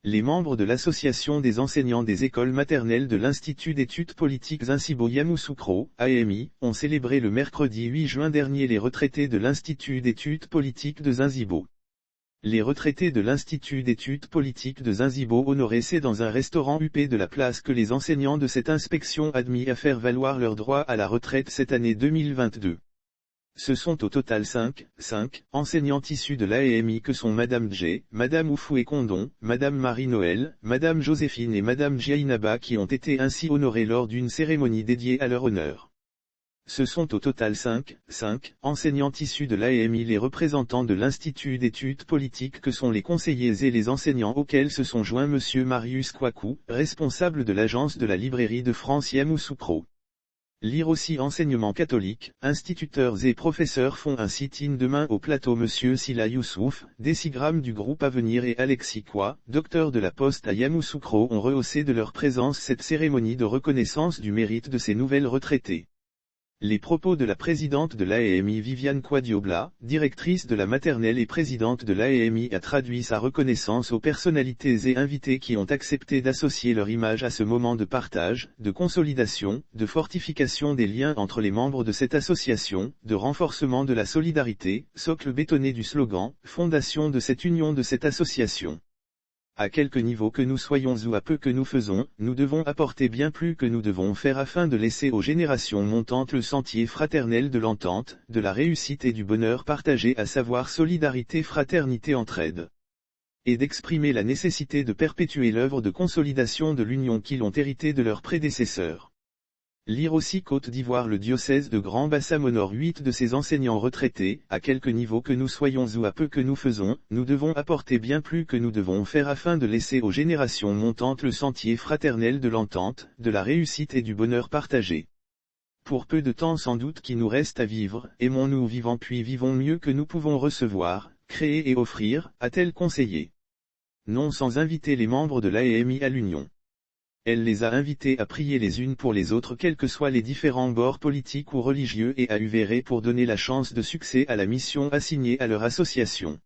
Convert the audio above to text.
Les membres de l'Association des enseignants des écoles maternelles de l'Institut d'études politiques Insibo Yamoussoukro, AEMI, ont célébré le mercredi 8 juin dernier les retraités de l'Institut d'études politiques de Zinzibo. Les retraités de l'Institut d'études politiques de Zinzibo honoraient dans un restaurant huppé de la place que les enseignants de cette inspection admis à faire valoir leurs droits à la retraite cette année 2022. Ce sont au total 5 enseignantes issues de l'AEMI que sont Madame Djé, Madame Oufoué Condon, Madame Marie-Noël, Madame Joséphine et Madame Djiainaba qui ont été ainsi honorées lors d'une cérémonie dédiée à leur honneur. Ce sont au total 5 enseignantes issues de l'AEMI les représentants de l'Institut d'études politiques que sont les conseillers et les enseignants auxquels se sont joints Monsieur Marius Kouakou, responsable de l'agence de la librairie de France Yamoussoukro. Lire aussi enseignement catholique, instituteurs et professeurs font un sit-in demain au plateau Monsieur Sila Youssouf, décigramme du groupe Avenir et Alexis Koua, docteur de la Poste à Yamoussoukro ont rehaussé de leur présence cette cérémonie de reconnaissance du mérite de ces nouvelles retraitées. Les propos de la présidente de l'AEMI Viviane Kouadiobla, directrice de la maternelle et présidente de l'AEMI a traduit sa reconnaissance aux personnalités et invités qui ont accepté d'associer leur image à ce moment de partage, de consolidation, de fortification des liens entre les membres de cette association, de renforcement de la solidarité, socle bétonné du slogan, fondation de cette union de cette association. À quelque niveau que nous soyons ou à peu que nous faisons, nous devons apporter bien plus que nous devons faire afin de laisser aux générations montantes le sentier fraternel de l'entente, de la réussite et du bonheur partagé à savoir solidarité fraternité entraide. Et d'exprimer la nécessité de perpétuer l'œuvre de consolidation de l'union qu'ils ont héritée de leurs prédécesseurs. Lire aussi Côte d'Ivoire le diocèse de Grand Bassam honore 8 de ses enseignants retraités, à quelque niveau que nous soyons ou à peu que nous faisons, nous devons apporter bien plus que nous devons faire afin de laisser aux générations montantes le sentier fraternel de l'entente, de la réussite et du bonheur partagé. Pour peu de temps sans doute qui nous reste à vivre, aimons-nous vivant puis vivons mieux que nous pouvons recevoir, créer et offrir, a-t-elle conseillé. Non sans inviter les membres de l'AEMI à l'union. Elle les a invités à prier les unes pour les autres quels que soient les différents bords politiques ou religieux et à œuvrer pour donner la chance de succès à la mission assignée à leur association.